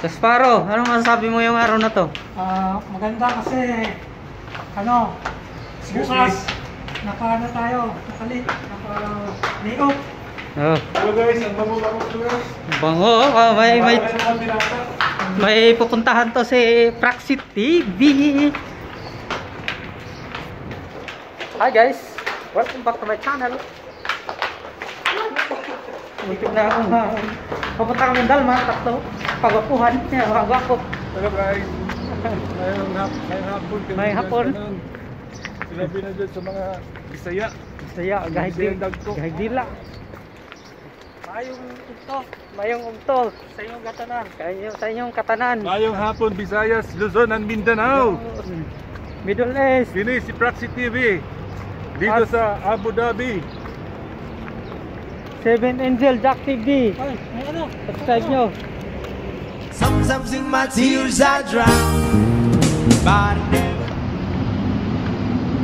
Kasparo, anong masasabi mo yung araw na to? Maganda kasi ano, bukas naka tayo, naka-lay off. Oh. Hello guys, ang bango-bango ko guys. Bango, may pupuntahan to si Praxit TV. Hi guys, welcome back to my channel. Muntik na akong papunta kami ng Dalma, tatlo pagwapuhan, wagwako. Hello guys. May hapon. Sinabi na dyan sa mga Bisaya. Bisaya, gahig dila. Mayong umto sa inyong katanan. Sa inyong katanan. Mayong hapon, Visayas, Luzon, and Mindanao. Middle East. Sini si Praxit TV. Dito sa Abu Dhabi. 7 Angel Jack TV. Subscribe nyo. Sometimes in my tears I drown, but never.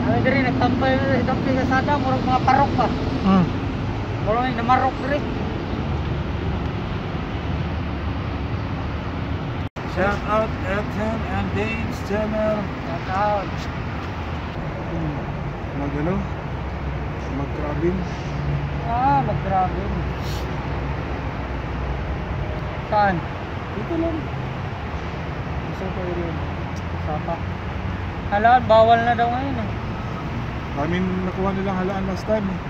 Ano din rin, nagtampay sa sada, murag mga parok pa. Murag na marok rin. Shout out Elton and Dave's channel. Shout out. Magano? Mag-crabbing. Mag-grabe. Saan? Dito lang. Isa pa yun. Sapa. Halaan, bawal na daw ngayon eh. Namin nakuha nilang halaan last time eh.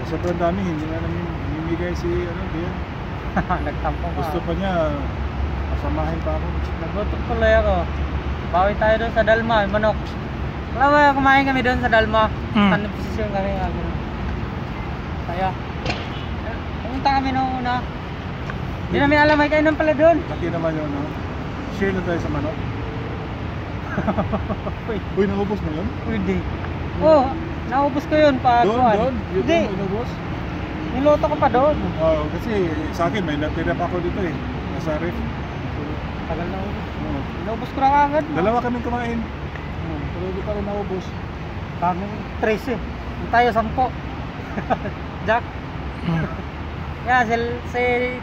Sobrang dami, hindi na namin hinimigay si Dian. Nagtampo ka. Gusto pa niya, kasamahin pa ako. Nagutom tuloy ako. Bawi tayo doon sa Dalma, manok. Wala ba, kumain kami doon sa Dalma. Standing position kami. Kaya, pumunta kami noong una. Hindi namin alam may kainan pala doon. Laki naman yun, no? Share na tayo sa manok. Uy, naubos mo yun? Pwede. Naubos ko yun pa. Doon? Hindi. Inubos? Niloto ko pa doon. Oo, kasi sa akin may natira pa ako dito eh. Nasa ref. Tagal na ubos. Naubos ko na agad. Dalawa kaming kumain. Pero hindi pa rin naubos. Kaming 13. Yung tayo 10. Jack. Yeah, si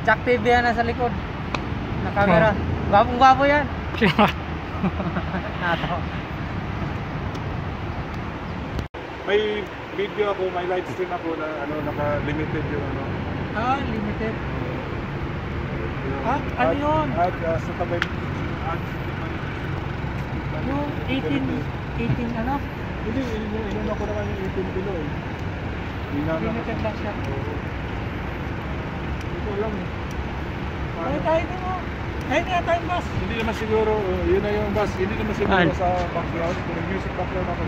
Jack TV yan nasa likod. Na camera. Gwapong-gwapo yan. Natawa. May video ako, may live stream ako na naka-limited yung Limited. Ano yun? Sa tabay. Yung 18 ano? Hindi, ilan ako naman yung 18 kilo eh. Limited lang siya. Hindi ko alam eh. Tayo din mo. Tayo nga tayong bus. Hindi naman siguro, yun na yung bus. Hindi naman siguro sa backyard. Kung nag-music background ako.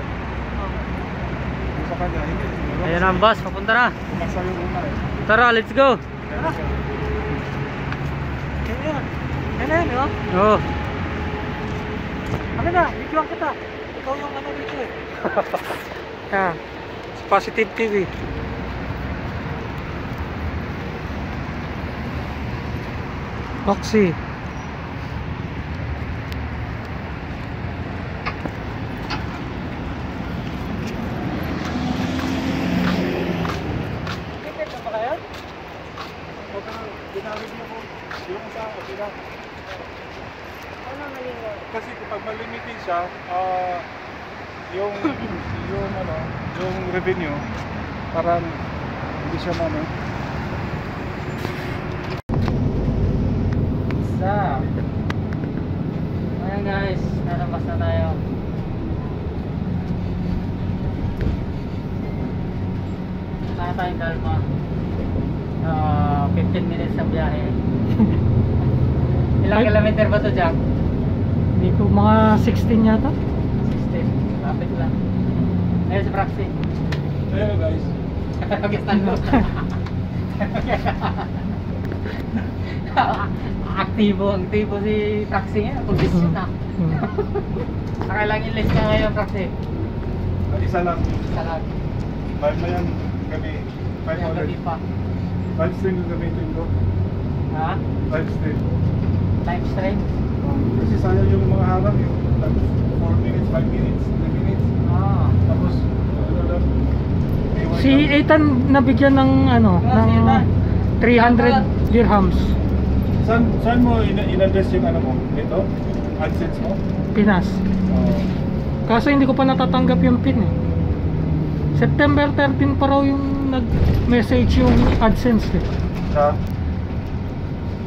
Sa kanya, hindi siguro. Ayan ang bus, papunta na. Kumasa yung una eh. Tara, let's go. Tara. Ayan. Ayan, di ba? Oo. Ano na, videoan kita. Ikaw yung ano dito eh. Yan. Positive TV. Oxy. Ticket na pala yan? Ginamit mo ko. Yung sa sila. Ano naging Kasi kapag malimited siya, yung revenue, parang hindi siya Ayan guys, nalabas na tayo. Kaya tayong Dalma. 15 minutes sa biyahe. Ilang kilometer ba to, Jack? Hindi ko mga 16 yata. 16. Lapit lang. Ayun si Praxi. Hello guys. Pakistan mo. Aktibo si Praxi nga. Kondisyon na. Nakailang ilis ka ngayon, Praxi? Isa lang. Isa lang. 5 na yan gabi. Yung gabi 500. pa. 5 stream yung gamitin ko. Ha? 5 stream. Live stream? Kasi sayang yung mga harap yung 4 minutes, 5 minutes, 3 minutes. Tapos, Si Ethan nabigyan ng ano, ng 300 dirhams. Saan mo in-address yung ano mo? Ito? AdSense mo? Pinas. Oo. Kaso hindi ko pa natatanggap yung PIN eh. September 13 pa raw yung nag-message yung AdSense eh. Sa?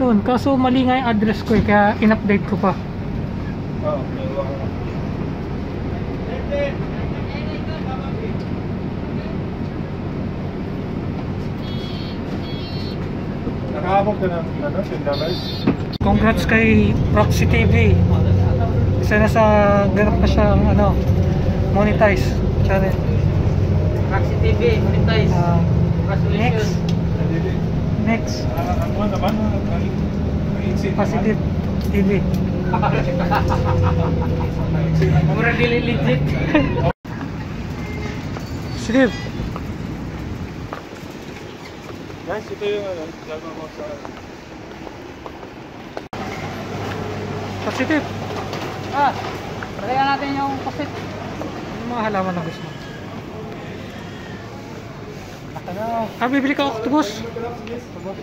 Doon, kaso mali nga yung address ko eh, kaya in-update ko pa. Oo. Nakahabog ka ng ano, $10? Congrats kay Proxy TV. Isa na sa ganap na siyang ano, monetize channel. Roxy TV, monetize. Next. Next. Ano naman? Positive TV. Mura dili legit. Sige. Guys, ito yung ano, gagawin mo sa... Positive. Lagyan natin yung posit. Ano mga halaman na gusto mo? Bibili ka octopus.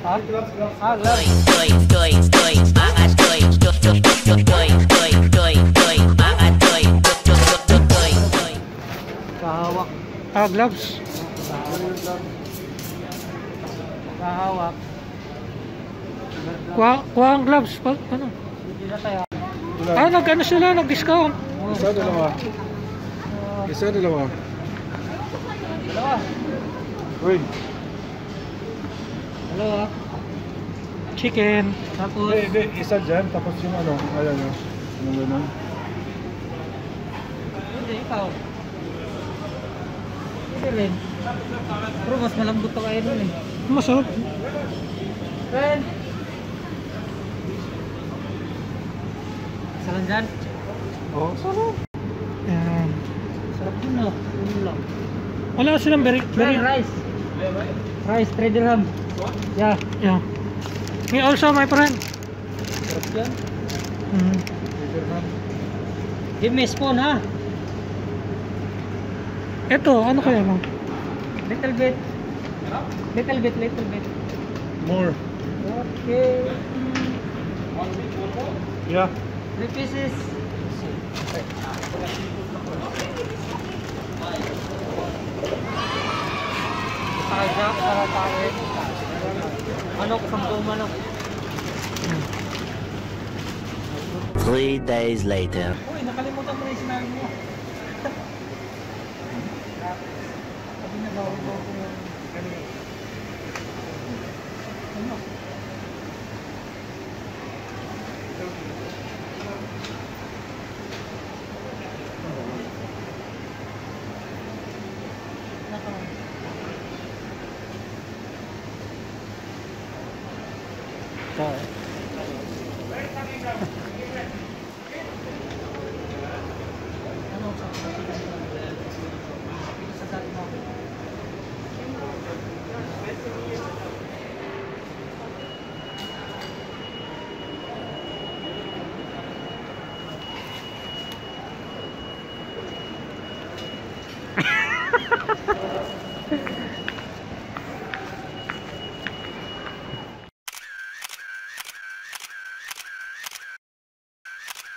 Ha? Gloves. Kahawak. Gloves. Kahawak. Kuha ang gloves. Ano? Hindi na tayo. Nag-ano sila, nag-discount. Isa, dalawa. Isa, dalawa. Dalawa. Uy. Dalawa. Chicken. Tapos, Hindi, isa dyan, tapos yung ano, ayan o. Yung gano'n. hindi, ikaw. Hindi rin. Pero mas malambot pa kayo nun eh. Masarap. Friend! Isa lang dyan. Oo, sarap. Yan. Sarap yun no. Yun lang. Wala silang very. Rice. Rice, 3 dirham. Yeah. Yeah. Me also, my friend. Sarap yan. Mm. Give me a spoon ha. Ito, ano kaya mo? Little bit. Little bit. More. Okay. Yeah. 3 pieces. Sakajak, sarapawin. Manok, 10 manok. 3 days later. Uy, nakalimutan mo na yung sinabi mo. Sabi na bawal ko yung kanina. Ano?